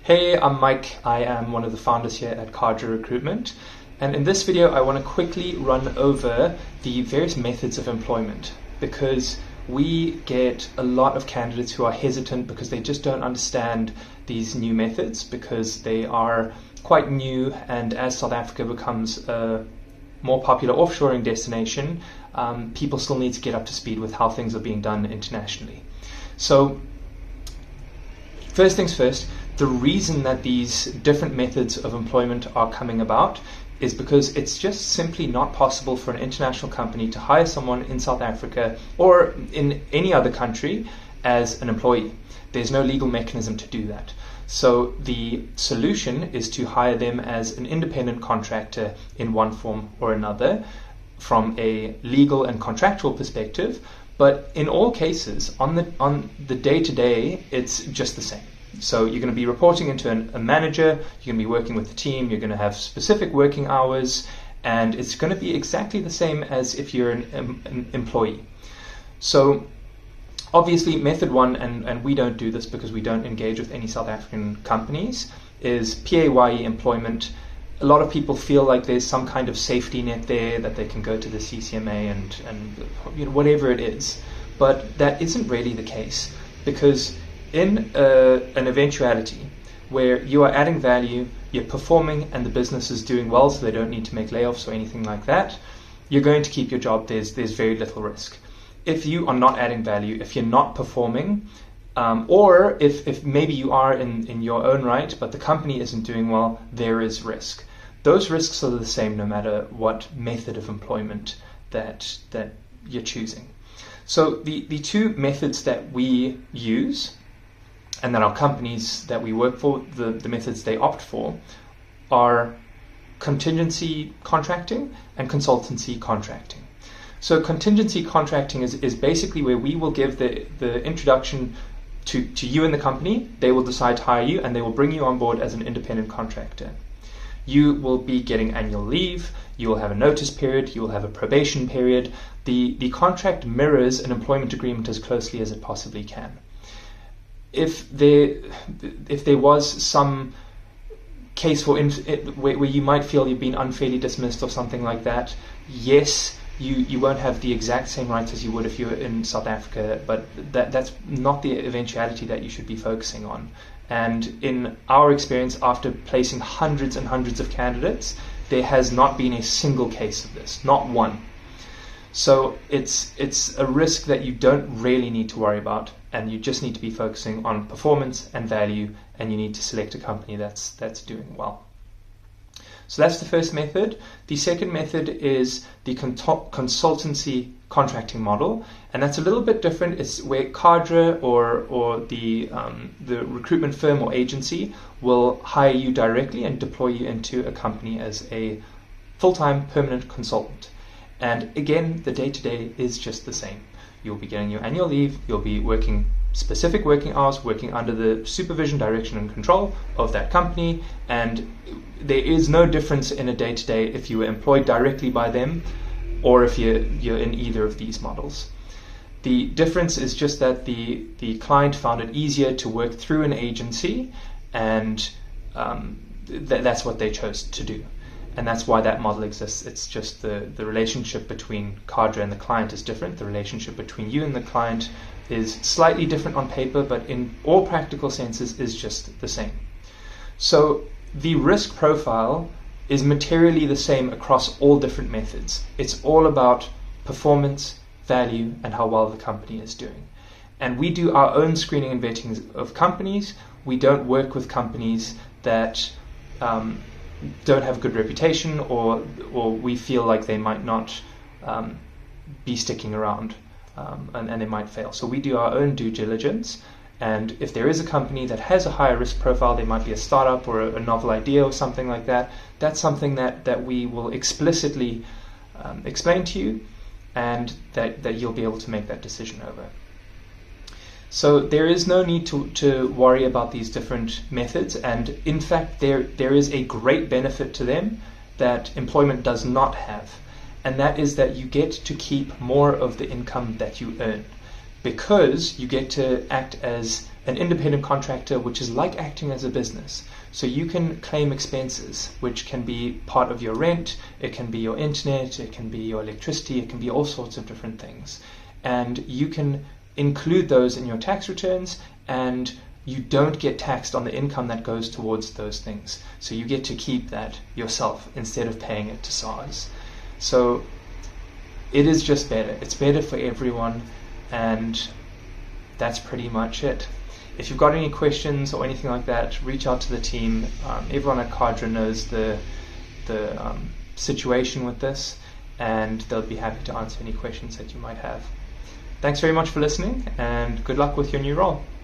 Hey, I'm Mike. I am one of the founders here at Kadraa Recruitment. And in this video, I want to quickly run over the various methods of employment, because we get a lot of candidates who are hesitant because they just don't understand these new methods, because they are quite new, and as South Africa becomes a more popular offshoring destination, people still need to get up to speed with how things are being done internationally. So first things first, the reason that these different methods of employment are coming about is because it's just simply not possible for an international company to hire someone in South Africa or in any other country as an employee. There's no legal mechanism to do that. So the solution is to hire them as an independent contractor in one form or another from a legal and contractual perspective. But in all cases, on the day-to-day, it's just the same. So you're going to be reporting into a manager, you're going to be working with the team, you're going to have specific working hours, and it's going to be exactly the same as if you're an employee. So obviously method one, and we don't do this because we don't engage with any South African companies, is PAYE employment. A lot of people feel like there's some kind of safety net there, that they can go to the CCMA and whatever it is. But that isn't really the case, because in an eventuality where you are adding value, you're performing, and the business is doing well, so they don't need to make layoffs or anything like that, you're going to keep your job. There's very little risk. If you are not adding value, if you're not performing, or if maybe you are in your own right, but the company isn't doing well, there is risk. Those risks are the same no matter what method of employment that you're choosing. So the two methods that we use, and that our companies that we work for, the methods they opt for, are contingency contracting and consultancy contracting. So contingency contracting is basically where we will give the introduction to you and the company. They will decide to hire you, and they will bring you on board as an independent contractor. You will be getting annual leave, you will have a notice period, you will have a probation period. The contract mirrors an employment agreement as closely as it possibly can. If there was some case where you might feel you've been unfairly dismissed or something like that, yes, you won't have the exact same rights as you would if you were in South Africa, but that's not the eventuality that you should be focusing on. And in our experience, after placing hundreds and hundreds of candidates, there has not been a single case of this, not one. So it's a risk that you don't really need to worry about, and you just need to be focusing on performance and value, and you need to select a company that's doing well. So that's the first method. The second method is the consultancy contracting model, and that's a little bit different. It's where Kadraa or the recruitment firm or agency will hire you directly and deploy you into a company as a full-time permanent consultant. And again, the day-to-day is just the same. You'll be getting your annual leave, you'll be working specific working hours, working under the supervision, direction, and control of that company, and there is no difference in a day-to-day if you were employed directly by them or if you're in either of these models. The difference is just that the client found it easier to work through an agency, and that's what they chose to do. And that's why that model exists. It's just the relationship between Kadraa and the client is different. The relationship between you and the client is slightly different on paper, but in all practical senses is just the same. So the risk profile is materially the same across all different methods. It's all about performance, value, and how well the company is doing. And we do our own screening and vetting of companies. We don't work with companies that don't have a good reputation, or we feel like they might not be sticking around, and they might fail. So we do our own due diligence, and if there is a company that has a higher risk profile, they might be a startup or a novel idea or something like that, that's something that we will explicitly explain to you, and that you'll be able to make that decision over. So there is no need to worry about these different methods, and in fact there is a great benefit to them that employment does not have, and that is that you get to keep more of the income that you earn, because you get to act as an independent contractor, which is like acting as a business. So you can claim expenses, which can be part of your rent, it can be your internet, it can be your electricity, it can be all sorts of different things. And you can include those in your tax returns, and you don't get taxed on the income that goes towards those things. So you get to keep that yourself instead of paying it to SARS. So it is just better. It's better for everyone, and that's pretty much it. If you've got any questions or anything like that, reach out to the team. Everyone at Kadraa knows the situation with this, and they'll be happy to answer any questions that you might have. Thanks very much for listening, and good luck with your new role.